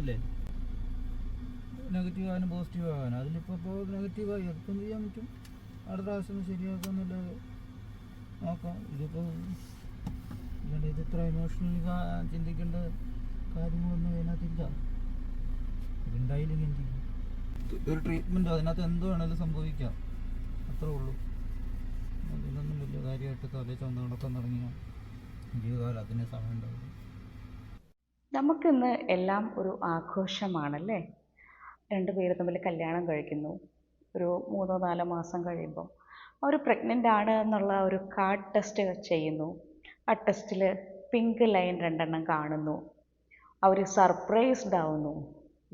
അല്ലേ? നെഗറ്റീവ് ആകാനും പോസിറ്റീവ് ആകാനും. അതിലിപ്പോൾ നെഗറ്റീവായി അതിപ്പം എന്ത് ചെയ്യാൻ പറ്റും? അടുത്ത പ്രാവശ്യം ശരിയാക്കാമെന്നല്ലാതെ നോക്കാം. ഇതിപ്പോൾ ഇത് ഇത്ര ഇമോഷണലി ചിന്തിക്കേണ്ട കാര്യങ്ങളൊന്നും അതിനകത്തില്ല. ഇതുണ്ടായില്ലെങ്കിൽ എന്ത് ചെയ്യും? ഒരു ട്രീറ്റ്മെൻറ്റ് അതിനകത്ത് എന്ത് വേണമെങ്കിലും സംഭവിക്കാം, അത്രേ ഉള്ളൂ. അതിനൊന്നും വലിയ കാര്യമായിട്ട് തലേ ചുമന്ന് നടക്കാൻ തുടങ്ങിയ ജീവിതകാലം അതിന് സമയം ഉണ്ടാവില്ല. നമുക്കിന്ന് എല്ലാം ഒരു ആഘോഷമാണല്ലേ. രണ്ടുപേര് തമ്മിൽ കല്യാണം കഴിക്കുന്നു, ഒരു 3-4 മാസം കഴിയുമ്പോൾ അവർ പ്രഗ്നൻ്റ് ആണ് എന്നുള്ള ഒരു കാർഡ് ടെസ്റ്റ് ചെയ്യുന്നു. ആ ടെസ്റ്റിൽ പിങ്ക് ലൈൻ 2 കാണുന്നു. അവർ സർപ്രൈസ്ഡ് ആവുന്നു,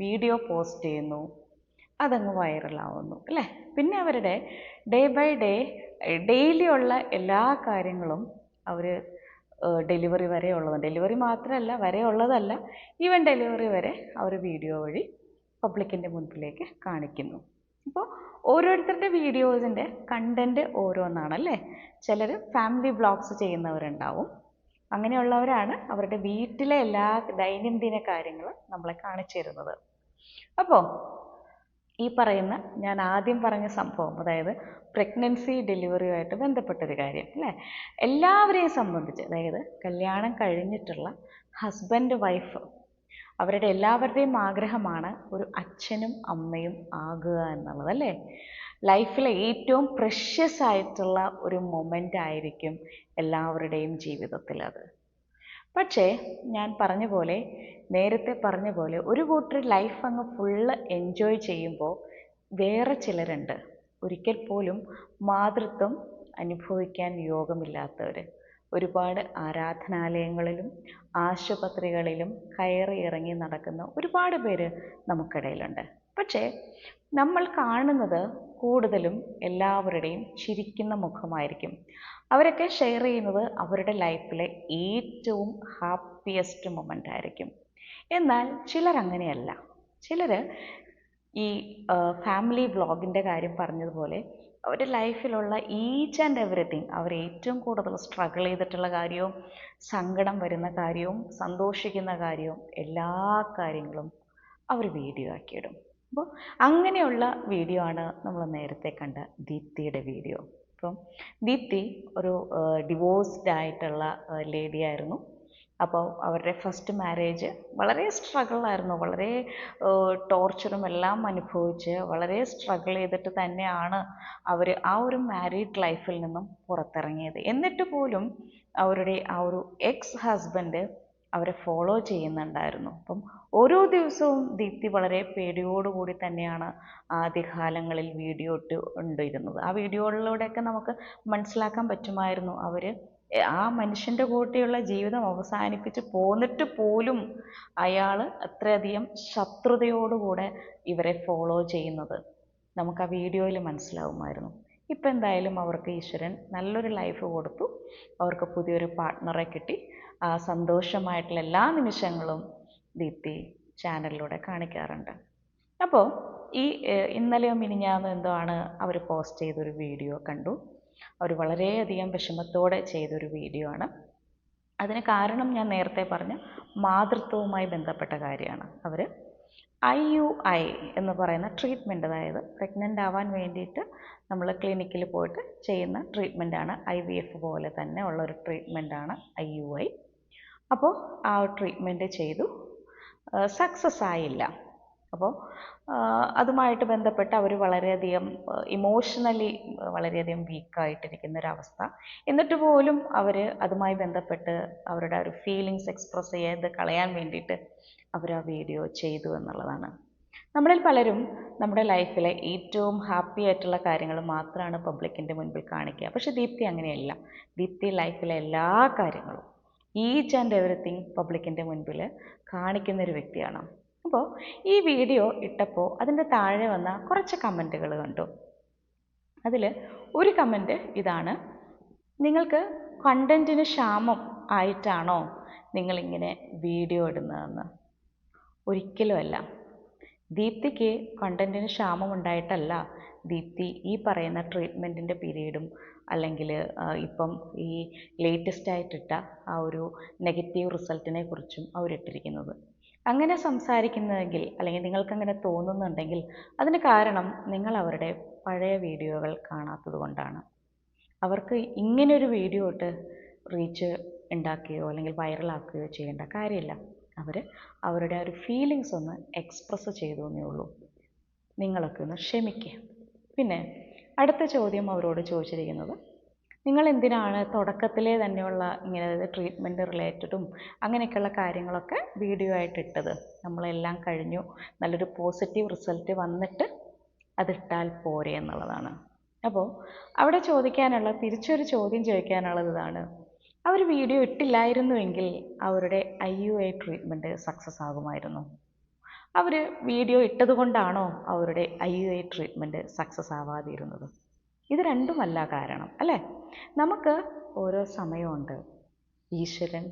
വീഡിയോ പോസ്റ്റ് ചെയ്യുന്നു, അതങ്ങ് വൈറലാവുന്നു അല്ലേ. പിന്നെ അവരുടെ ഡേ ബൈ ഡേ ഡെയിലി ഉള്ള എല്ലാ കാര്യങ്ങളും അവർ ഡെലിവറി വരെ ഉള്ളത്, ഡെലിവറി മാത്രമല്ല വരെ ഉള്ളതല്ല, ഈവൻ ഡെലിവറി വരെ അവർ വീഡിയോ വഴി പബ്ലിക്കിൻ്റെ മുൻപിലേക്ക് കാണിക്കുന്നു. അപ്പോൾ ഓരോരുത്തരുടെ വീഡിയോസിൻ്റെ കണ്ടൻറ്റ് ഓരോന്നാണല്ലേ. ചിലർ ഫാമിലി വ്ളോഗ്സ് ചെയ്യുന്നവരുണ്ടാവും. അങ്ങനെയുള്ളവരാണ് അവരുടെ വീട്ടിലെ എല്ലാ ദൈനംദിന കാര്യങ്ങൾ നമ്മളെ കാണിച്ചു തരുന്നത്. അപ്പോൾ ഈ പറയുന്ന ഞാൻ ആദ്യം പറഞ്ഞ സംഭവം, അതായത് പ്രഗ്നൻസി ഡെലിവറിയുമായിട്ട് ബന്ധപ്പെട്ടൊരു കാര്യം അല്ലേ, എല്ലാവരെയും സംബന്ധിച്ച്, അതായത് കല്യാണം കഴിഞ്ഞിട്ടുള്ള ഹസ്ബൻഡ് വൈഫ് അവരുടെ എല്ലാവരുടെയും ആഗ്രഹമാണ് ഒരു അച്ഛനും അമ്മയും ആകുക എന്നുള്ളത് അല്ലേ. ലൈഫിലെ ഏറ്റവും പ്രഷ്യസ് ആയിട്ടുള്ള ഒരു മൊമെൻ്റ് ആയിരിക്കും എല്ലാവരുടെയും ജീവിതത്തിൽ അത്. പക്ഷേ ഞാൻ നേരത്തെ പറഞ്ഞ പോലെ ഒരു കൂട്ടർ ലൈഫ് അങ്ങ് ഫുള്ള് എൻജോയ് ചെയ്യുമ്പോൾ വേറെ ചിലരുണ്ട് ഒരിക്കൽ പോലും മാതൃത്വം അനുഭവിക്കാൻ യോഗമില്ലാത്തവർ. ഒരുപാട് ആരാധനാലയങ്ങളിലും ആശുപത്രികളിലും കയറി ഇറങ്ങി നടക്കുന്ന ഒരുപാട് പേര് നമുക്കിടയിലുണ്ട്. പക്ഷേ നമ്മൾ കാണുന്നത് കൂടുതലും എല്ലാവരുടെയും ചിരിക്കുന്ന മുഖമായിരിക്കും. അവരൊക്കെ ഷെയർ ചെയ്യുന്നത് അവരുടെ ലൈഫിലെ ഏറ്റവും ഹാപ്പിയസ്റ്റ് മൊമെൻ്റ് ആയിരിക്കും. എന്നാൽ ചിലർ അങ്ങനെയല്ല. ചിലർ ഈ ഫാമിലി വ്ളോഗിൻ്റെ കാര്യം പറഞ്ഞതുപോലെ അവരുടെ ലൈഫിലുള്ള ഈച്ച് ആൻഡ് എവറിത്തിങ്, അവർ ഏറ്റവും കൂടുതൽ സ്ട്രഗിൾ ചെയ്തിട്ടുള്ള കാര്യവും സങ്കടം വരുന്ന കാര്യവും സന്തോഷിക്കുന്ന കാര്യവും എല്ലാ കാര്യങ്ങളും അവർ വീഡിയോ ആക്കിയിടും. അപ്പോൾ അങ്ങനെയുള്ള വീഡിയോ ആണ് നമ്മൾ നേരത്തെ കണ്ട ദീപ്തിയുടെ വീഡിയോ. അപ്പം ദീപ്തി ഒരു ഡിവോഴ്സ്ഡ് ആയിട്ടുള്ള ലേഡി ആയിരുന്നു. അപ്പോൾ അവരുടെ ഫസ്റ്റ് മാരേജ് വളരെ സ്ട്രഗിളായിരുന്നു, വളരെ ടോർച്ചറും എല്ലാം അനുഭവിച്ച് വളരെ സ്ട്രഗിൾ ചെയ്തിട്ട് തന്നെയാണ് അവർ ആ ഒരു മാരീഡ് ലൈഫിൽ നിന്നും പുറത്തിറങ്ങിയത്. എന്നിട്ട് പോലും അവരുടെ ആ ഒരു എക്സ് ഹസ്ബൻഡ് അവരെ ഫോളോ ചെയ്യുന്നുണ്ടായിരുന്നു. അപ്പം ഓരോ ദിവസവും ദീപ്തി വളരെ പേടിയോടുകൂടി തന്നെയാണ് ആദ്യകാലങ്ങളിൽ വീഡിയോ ഇട്ടിരുന്നത്. ആ വീഡിയോകളിലൂടെയൊക്കെ നമുക്ക് മനസ്സിലാക്കാൻ പറ്റുമായിരുന്നു അവർ ആ മനുഷ്യൻ്റെ കൂടെയുള്ള ജീവിതം അവസാനിപ്പിച്ച് പോന്നിട്ട് പോലും അയാൾ അത്രയധികം ശത്രുതയോടുകൂടെ ഇവരെ ഫോളോ ചെയ്യുന്നത് നമുക്ക് ആ വീഡിയോയിൽ മനസ്സിലാവുമായിരുന്നു. ഇപ്പം എന്തായാലും അവർക്ക് ഈശ്വരൻ നല്ലൊരു ലൈഫ് കൊടുത്തു, അവർക്ക് പുതിയൊരു പാർട്ട്ണറെ കിട്ടി. ആ സന്തോഷമായിട്ടുള്ള എല്ലാ നിമിഷങ്ങളും ദീപ്തി ചാനലിലൂടെ കാണിക്കാറുണ്ട്. അപ്പോൾ ഈ ഇന്നലെയോ മിനിഞ്ഞാന്നോ എന്തോ ആണ് അവർ പോസ്റ്റ് ചെയ്തൊരു വീഡിയോ കണ്ടു. അവർ വളരെയധികം വിഷമത്തോടെ ചെയ്തൊരു വീഡിയോ ആണ്. അതിന് കാരണം ഞാൻ നേരത്തെ പറഞ്ഞ മാതൃത്വവുമായി ബന്ധപ്പെട്ട കാര്യമാണ്. അവർ IUI എന്ന് പറയുന്ന ട്രീറ്റ്മെൻറ്റ്, അതായത് പ്രഗ്നൻ്റ് ആവാൻ വേണ്ടിയിട്ട് നമ്മൾ ക്ലിനിക്കിൽ പോയിട്ട് ചെയ്യുന്ന ട്രീറ്റ്മെൻറ്റാണ്. IVF പോലെ തന്നെ ഉള്ളൊരു ട്രീറ്റ്മെൻറ്റാണ് IUI. അപ്പോൾ ആ ട്രീറ്റ്മെൻറ്റ് ചെയ്തു, സക്സസ് ആയില്ല. അപ്പോൾ അതുമായിട്ട് ബന്ധപ്പെട്ട് അവർ വളരെയധികം ഇമോഷണലി വളരെയധികം വീക്കായിട്ടിരിക്കുന്ന ഒരവസ്ഥ. എന്നിട്ട് പോലും അവർ അതുമായി ബന്ധപ്പെട്ട് അവരുടെ ഒരു ഫീലിങ്സ് എക്സ്പ്രസ് ചെയ്ത് കളയാൻ വേണ്ടിയിട്ട് അവർ ആ വീഡിയോ ചെയ്തു എന്നുള്ളതാണ്. നമ്മളിൽ പലരും നമ്മുടെ ലൈഫിലെ ഏറ്റവും ഹാപ്പി ആയിട്ടുള്ള കാര്യങ്ങൾ മാത്രമാണ് പബ്ലിക്കിൻ്റെ മുൻപിൽ കാണിക്കുക. പക്ഷെ ദീപ്തി അങ്ങനെയല്ല. ദീപ്തി ലൈഫിലെ എല്ലാ കാര്യങ്ങളും ഈച്ച് ആൻഡ് എവറിത്തിങ് പബ്ലിക്കിൻ്റെ മുൻപിൽ കാണിക്കുന്നൊരു വ്യക്തിയാണ്. അപ്പോൾ ഈ വീഡിയോ ഇട്ടപ്പോൾ അതിൻ്റെ താഴെ വന്ന കുറച്ച് കമൻറ്റുകൾ കണ്ടു. അതിൽ ഒരു കമൻറ്റ് ഇതാണ്: നിങ്ങൾക്ക് കണ്ടൻറ്റിന് ക്ഷാമം ആയിട്ടാണോ നിങ്ങളിങ്ങനെ വീഡിയോ ഇടുന്നതെന്ന്? ഒരിക്കലുമല്ല. ദീപ്തിക്ക് കണ്ടൻറ്റിന് ക്ഷാമം ഉണ്ടായിട്ടല്ല ദീപ്തി ഈ പറയുന്ന ട്രീറ്റ്മെൻറ്റിൻ്റെ പീരീഡും അല്ലെങ്കിൽ ഇപ്പം ഈ ലേറ്റസ്റ്റ് ആയിട്ടിട്ട ആ ഒരു നെഗറ്റീവ് റിസൾട്ടിനെ കുറിച്ചും അവരിട്ടിരിക്കുന്നത്. അങ്ങനെ സംസാരിക്കുന്നതെങ്കിൽ അല്ലെങ്കിൽ നിങ്ങൾക്കങ്ങനെ തോന്നുന്നുണ്ടെങ്കിൽ അതിന് കാരണം നിങ്ങൾ അവരുടെ പഴയ വീഡിയോകൾ കാണാത്തത് കൊണ്ടാണ്. അവർക്ക് ഇങ്ങനൊരു വീഡിയോ ഇട്ട് റീച്ച് ഉണ്ടാക്കുകയോ അല്ലെങ്കിൽ വൈറലാക്കുകയോ ചെയ്യേണ്ട കാര്യമില്ല. അവർ അവരുടെ ആ ഒരു ഫീലിങ്സ് ഒന്ന് എക്സ്പ്രസ് ചെയ്തു എന്നേ ഉള്ളൂ. നിങ്ങളൊക്കെ ഒന്ന് ക്ഷമിക്കുക. പിന്നെ അടുത്ത ചോദ്യം അവരോട് ചോദിച്ചിരിക്കുന്നത്, നിങ്ങൾ എന്തിനാണ് തുടക്കത്തിലേ തന്നെയുള്ള ഇങ്ങനെ ട്രീറ്റ്മെൻറ്റ് റിലേറ്റഡും അങ്ങനെയൊക്കെയുള്ള കാര്യങ്ങളൊക്കെ വീഡിയോ ആയിട്ട് ഇട്ടത്? നമ്മളെല്ലാം കഴിഞ്ഞു, നല്ലൊരു പോസിറ്റീവ് റിസൾട്ട് വന്നിട്ട് അതിട്ടാൽ പോരെ എന്നുള്ളതാണ്. അപ്പോൾ അവിടെ തിരിച്ചൊരു ചോദ്യം ചോദിക്കാനുള്ളത് ഇതാണ്: അവർ വീഡിയോ ഇട്ടില്ലായിരുന്നുവെങ്കിൽ അവരുടെ IUI ട്രീറ്റ്മെൻറ്റ് സക്സസ് ആകുമായിരുന്നു? അവർ വീഡിയോ ഇട്ടത് കൊണ്ടാണോ അവരുടെ IUI ട്രീറ്റ്മെൻറ്റ് സക്സസ് ആവാതിരുന്നത്? ഇത് രണ്ടുമല്ല കാരണം, അല്ലേ? നമുക്ക് ഓരോ സമയമുണ്ട്. ഈശ്വരൻ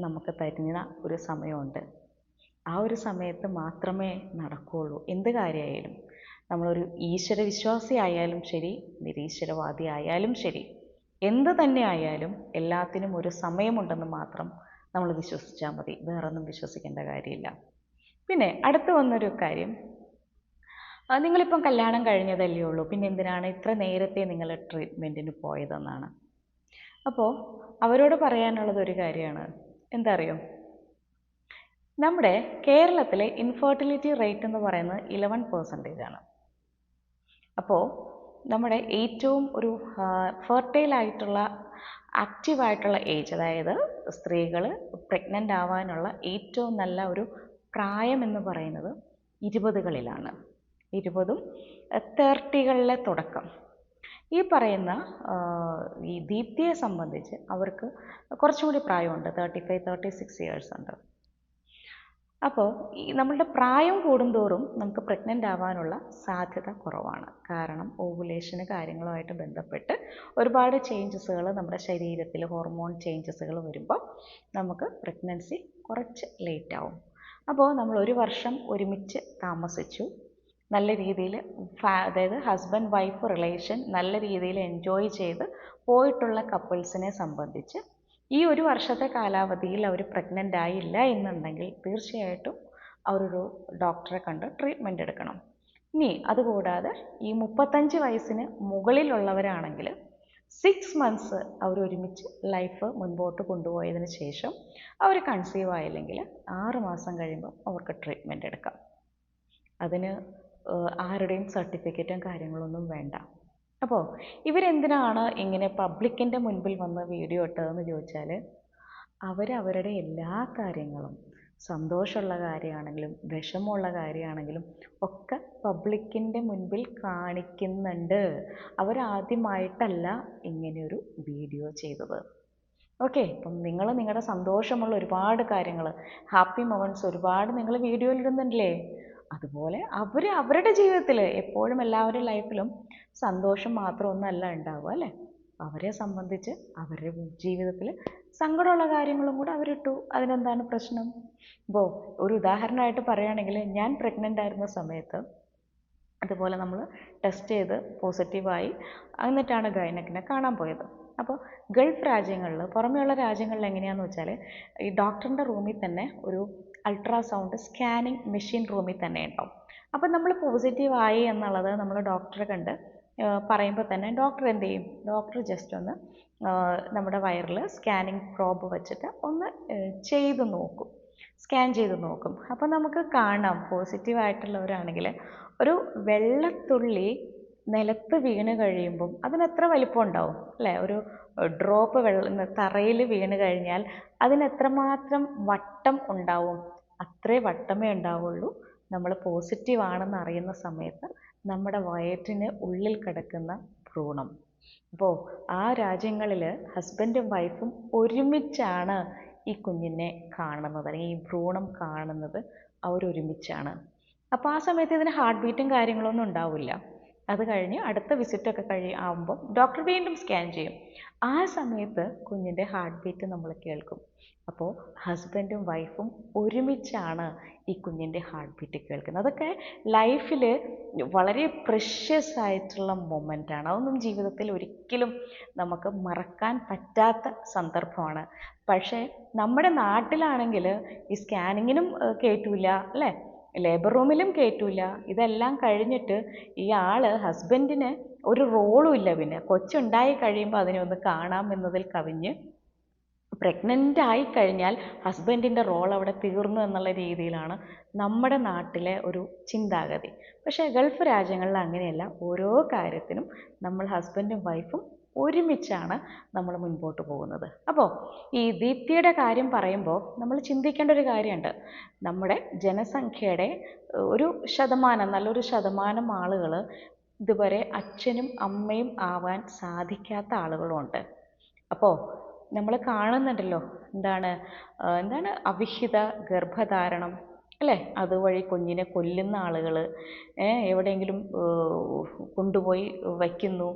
നമുക്ക് തരുന്ന ഒരു സമയമുണ്ട്. ആ ഒരു സമയത്ത് മാത്രമേ നടക്കുകയുള്ളൂ എന്ത് കാര്യമായാലും. നമ്മളൊരു ഈശ്വര വിശ്വാസി ആയാലും ശരി, നിരീശ്വരവാദി ആയാലും ശരി, എന്ത് തന്നെ ആയാലും എല്ലാത്തിനും ഒരു സമയമുണ്ടെന്ന് മാത്രം നമ്മൾ വിശ്വസിച്ചാൽ മതി. വേറൊന്നും വിശ്വസിക്കേണ്ട കാര്യമില്ല. പിന്നെ അടുത്ത് വന്നൊരു കാര്യം, നിങ്ങളിപ്പം കല്യാണം കഴിഞ്ഞതല്ലേ ഉള്ളൂ, പിന്നെ എന്തിനാണ് ഇത്ര നേരത്തെ നിങ്ങൾ ട്രീറ്റ്മെൻറ്റിന് പോയതെന്നാണ്. അപ്പോൾ അവരോട് പറയാനുള്ളത് ഒരു കാര്യമാണ്. എന്താ അറിയോ, നമ്മുടെ കേരളത്തിലെ ഇൻഫെർട്ടിലിറ്റി റേറ്റ് എന്ന് പറയുന്നത് 11% ആണ്. അപ്പോൾ നമ്മുടെ ഏറ്റവും ഒരു ഫെർട്ടൈലായിട്ടുള്ള ആക്റ്റീവായിട്ടുള്ള ഏജ്, അതായത് സ്ത്രീകൾ പ്രഗ്നൻ്റ് ആവാനുള്ള ഏറ്റവും നല്ല ഒരു പ്രായം എന്ന് പറയുന്നത് 20കളിലാണ്. 20ഉം 30കളിലെ തുടക്കം. ഈ പറയുന്ന ഈ ദീപ്തിയെ സംബന്ധിച്ച് അവർക്ക് കുറച്ചും കൂടി പ്രായമുണ്ട്. 35-36 ഇയേഴ്സ് ഉണ്ട്. അപ്പോൾ നമ്മളുടെ പ്രായം കൂടുന്തോറും നമുക്ക് പ്രഗ്നൻ്റ് ആവാനുള്ള സാധ്യത കുറവാണ്. കാരണം ഓവുലേഷന് കാര്യങ്ങളുമായിട്ട് ബന്ധപ്പെട്ട് ഒരുപാട് ചേഞ്ചസുകൾ നമ്മുടെ ശരീരത്തിൽ, ഹോർമോൺ ചേഞ്ചസുകൾ വരുമ്പോൾ നമുക്ക് പ്രഗ്നൻസി കുറച്ച് ലേറ്റ് ആവും. അപ്പോൾ നമ്മൾ 1 വർഷം ഒരുമിച്ച് താമസിച്ചു, നല്ല രീതിയിൽ അതായത് ഹസ്ബൻഡ് വൈഫ് റിലേഷൻ നല്ല രീതിയിൽ എൻജോയ് ചെയ്ത് പോയിട്ടുള്ള കപ്പിൾസിനെ സംബന്ധിച്ച് ഈ 1 വർഷത്തെ കാലാവധിയിൽ അവർ പ്രഗ്നൻ്റ് ആയില്ല എന്നുണ്ടെങ്കിൽ തീർച്ചയായിട്ടും അവരൊരു ഡോക്ടറെ കണ്ട് ട്രീറ്റ്മെൻറ്റ് എടുക്കണം. ഇനി അതുകൂടാതെ ഈ 35 വയസ്സിന് മുകളിലുള്ളവരാണെങ്കിൽ 6 മന്ത്സ് അവർ ഒരുമിച്ച് ലൈഫ് മുൻപോട്ട് കൊണ്ടുപോയതിന് ശേഷം അവർ കൺസീവ് ആയില്ലെങ്കിൽ 6 മാസം കഴിയുമ്പോൾ അവർക്ക് ട്രീറ്റ്മെൻറ്റ് എടുക്കാം. അതിന് ആരുടെയും സർട്ടിഫിക്കറ്റും കാര്യങ്ങളൊന്നും വേണ്ട. അപ്പോൾ ഇവരെന്തിനാണ് ഇങ്ങനെ പബ്ലിക്കിൻ്റെ മുൻപിൽ വന്ന് വീഡിയോ ഇട്ടതെന്ന് ചോദിച്ചാൽ, അവരവരുടെ എല്ലാ കാര്യങ്ങളും, സന്തോഷമുള്ള കാര്യമാണെങ്കിലും വിഷമമുള്ള കാര്യമാണെങ്കിലും ഒക്കെ പബ്ലിക്കിൻ്റെ മുൻപിൽ കാണിക്കുന്നുണ്ട്. അവരാദ്യമായിട്ടല്ല ഇങ്ങനെയൊരു വീഡിയോ ചെയ്തത്. ഓക്കെ, അപ്പം നിങ്ങൾ നിങ്ങളുടെ സന്തോഷമുള്ള ഒരുപാട് കാര്യങ്ങൾ, ഹാപ്പി മൊമെൻറ്റ്സ് ഒരുപാട് നിങ്ങൾ വീഡിയോയിൽ ഇടുന്നുണ്ടല്ലേ? അതുപോലെ അവരുടെ ജീവിതത്തിൽ എപ്പോഴും എല്ലാവരുടെ ലൈഫിലും സന്തോഷം മാത്രമൊന്നുമല്ല ഉണ്ടാവുക, അല്ലേ? അവരെ സംബന്ധിച്ച് അവരുടെ ജീവിതത്തിൽ സങ്കടമുള്ള കാര്യങ്ങളും കൂടെ അവരിട്ടു. അതിനെന്താണ് പ്രശ്നം? ഇപ്പോൾ ഒരു ഉദാഹരണമായിട്ട് പറയുകയാണെങ്കിൽ, ഞാൻ പ്രഗ്നൻ്റ് ആയിരുന്ന സമയത്ത് അതുപോലെ നമ്മൾ ടെസ്റ്റ് ചെയ്ത് പോസിറ്റീവായി എന്നിട്ടാണ് ഗൈനക്കിനെ കാണാൻ പോയത്. അപ്പോൾ ഗൾഫ് രാജ്യങ്ങളിൽ, പുറമെയുള്ള രാജ്യങ്ങളിൽ എങ്ങനെയാണെന്ന് വെച്ചാൽ, ഈ ഡോക്ടറിൻ്റെ റൂമിൽ തന്നെ ഒരു അൾട്രാസൗണ്ട് സ്കാനിങ് മെഷീൻ റൂമിൽ തന്നെ ഉണ്ടാവും. അപ്പം നമ്മൾ പോസിറ്റീവായി എന്നുള്ളത് നമ്മൾ ഡോക്ടറെ കണ്ട് പറയുമ്പോൾ തന്നെ ഡോക്ടർ എന്ത് ചെയ്യും? ഡോക്ടർ ജസ്റ്റ് ഒന്ന് നമ്മുടെ വയറിൽ സ്കാനിങ് പ്രോബ് വെച്ചിട്ട് ഒന്ന് ചെയ്ത് നോക്കും, സ്കാൻ ചെയ്ത് നോക്കും. അപ്പോൾ നമുക്ക് കാണാം, പോസിറ്റീവായിട്ടുള്ളവരാണെങ്കിൽ ഒരു വെള്ളത്തുള്ളി നിലത്ത് വീണ് കഴിയുമ്പം അതിനെത്ര വലിപ്പം ഉണ്ടാവും, അല്ലേ? ഒരു ഡ്രോപ്പ് വെള്ളം തറയിൽ വീണ് കഴിഞ്ഞാൽ അതിനെത്രമാത്രം വട്ടം ഉണ്ടാവും? അത്രേ വട്ടമേ ഉണ്ടാവുള്ളൂ നമ്മൾ പോസിറ്റീവ് ആണെന്ന് അറിയുന്ന സമയത്ത് നമ്മുടെ വയറ്റിന് ഉള്ളിൽ കിടക്കുന്ന ഭ്രൂണം. അപ്പോൾ ആ രാജ്യങ്ങളിൽ ഹസ്ബൻഡും വൈഫും ഒരുമിച്ചാണ് ഈ കുഞ്ഞിനെ കാണുന്നത്, അല്ലെങ്കിൽ ഈ ഭ്രൂണം കാണുന്നത് അവരൊരുമിച്ചാണ്. അപ്പോൾ ആ സമയത്ത് ഇതിന് ഹാർട്ട് ബീറ്റും കാര്യങ്ങളൊന്നും ഉണ്ടാവില്ല. അത് കഴിഞ്ഞ് അടുത്ത വിസിറ്റൊക്കെ ആവുമ്പോൾ ഡോക്ടർ വീണ്ടും സ്കാൻ ചെയ്യും. ആ സമയത്ത് കുഞ്ഞിൻ്റെ ഹാർട്ട് ബീറ്റ് നമ്മൾ കേൾക്കും. അപ്പോൾ ഹസ്ബൻഡും വൈഫും ഒരുമിച്ചാണ് ഈ കുഞ്ഞിൻ്റെ ഹാർട്ട് ബീറ്റ് കേൾക്കുന്നത്. അതൊക്കെ ലൈഫിൽ വളരെ പ്രഷ്യസ് ആയിട്ടുള്ള മൊമെൻ്റാണ്. അതൊന്നും ജീവിതത്തിൽ ഒരിക്കലും നമുക്ക് മറക്കാൻ പറ്റാത്ത സന്ദർഭമാണ്. പക്ഷേ നമ്മുടെ നാട്ടിലാണെങ്കിൽ ഈ സ്കാനിങ്ങിനും കയറ്റൂല അല്ലേ, ലേബർ റൂമിലും കയറ്റൂല. ഇതെല്ലാം കഴിഞ്ഞിട്ട് ഈ ഹസ്ബൻഡിന് ഒരു റോളും ഇല്ല. പിന്നെ കൊച്ചുണ്ടായി കഴിയുമ്പോൾ അതിനെ ഒന്ന് കാണാം എന്നതിൽ കവിഞ്ഞ് പ്രഗ്നൻ്റ് ആയിക്കഴിഞ്ഞാൽ ഹസ്ബൻഡിൻ്റെ റോൾ അവിടെ തീർന്നു എന്നുള്ള രീതിയിലാണ് നമ്മുടെ നാട്ടിലെ ഒരു ചിന്താഗതി. പക്ഷേ ഗൾഫ് രാജ്യങ്ങളിൽ അങ്ങനെയല്ല. ഓരോ കാര്യത്തിനും നമ്മൾ ഹസ്ബൻഡും വൈഫും ഒരുമിച്ചാണ് നമ്മൾ മുൻപോട്ട് പോകുന്നത്. അപ്പോൾ ഈ ദീപ്തിയുടെ കാര്യം പറയുമ്പോൾ നമ്മൾ ചിന്തിക്കേണ്ട ഒരു കാര്യമുണ്ട്. നമ്മുടെ ജനസംഖ്യയുടെ ഒരു ശതമാനം, നല്ലൊരു ശതമാനം ആളുകൾ ഇതുവരെ അച്ഛനും അമ്മയും ആവാൻ സാധിക്കാത്ത ആളുകളുമുണ്ട്. അപ്പോൾ നമ്മൾ കാണുന്നുണ്ടല്ലോ, എന്താണ് അവിഹിത ഗർഭധാരണം അല്ലേ, അതുവഴി കുഞ്ഞിനെ കൊല്ലുന്ന ആളുകൾ, എവിടെയെങ്കിലും കൊണ്ടുപോയി വയ്ക്കുന്നു,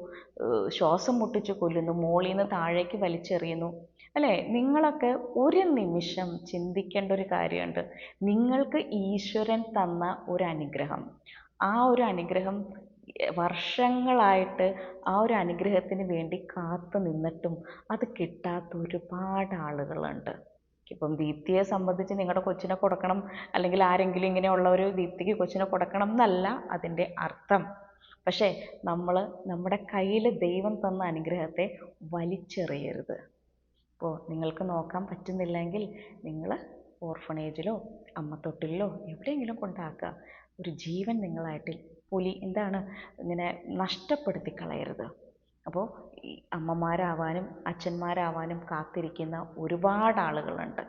ശ്വാസം മുട്ടിച്ച് കൊല്ലുന്നു, മോളിൽ നിന്ന് താഴേക്ക് വലിച്ചെറിയുന്നു അല്ലേ. നിങ്ങളൊക്കെ ഒരു നിമിഷം ചിന്തിക്കേണ്ട ഒരു കാര്യമുണ്ട്. നിങ്ങൾക്ക് ഈശ്വരൻ തന്ന ഒരു അനുഗ്രഹം, ആ ഒരു അനുഗ്രഹം വർഷങ്ങളായിട്ട് ആ ഒരു അനുഗ്രഹത്തിന് വേണ്ടി കാത്തു നിന്നിട്ടും അത് കിട്ടാത്ത ഒരുപാട് ആളുകളുണ്ട്. ഇപ്പം ദീപ്തിയെ സംബന്ധിച്ച് നിങ്ങളുടെ കൊച്ചിനെ കൊടുക്കണം, അല്ലെങ്കിൽ ആരെങ്കിലും ഇങ്ങനെയുള്ള ഒരു ദീപ്തിക്ക് കൊച്ചിനെ കൊടുക്കണം എന്നല്ല അതിൻ്റെ അർത്ഥം. പക്ഷേ നമ്മൾ നമ്മുടെ കയ്യിൽ ദൈവം തന്ന അനുഗ്രഹത്തെ വലിച്ചെറിയരുത്. അപ്പോൾ നിങ്ങൾക്ക് നോക്കാൻ പറ്റുന്നില്ലെങ്കിൽ നിങ്ങൾ ഓർഫണേജിലോ അമ്മത്തൊട്ടിലോ എവിടെയെങ്കിലും കൊണ്ടാക്കുക. ഒരു ജീവൻ നിങ്ങളായിട്ട് ഇങ്ങനെ നഷ്ടപ്പെടുത്തി കളയരുത്. അപ്പോൾ ഈ അമ്മമാരാവാനും അച്ഛന്മാരാവാനും കാത്തിരിക്കുന്ന ഒരുപാട് ആളുകളുണ്ട്.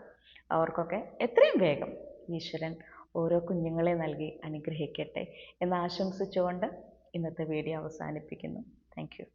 അവർക്കൊക്കെ എത്രയും വേഗം ഈശ്വരൻ ഓരോ കുഞ്ഞുങ്ങളെ നൽകി അനുഗ്രഹിക്കട്ടെ എന്ന് ആശംസിച്ചുകൊണ്ട് ഇന്നത്തെ വീഡിയോ അവസാനിപ്പിക്കുന്നു. Thank you.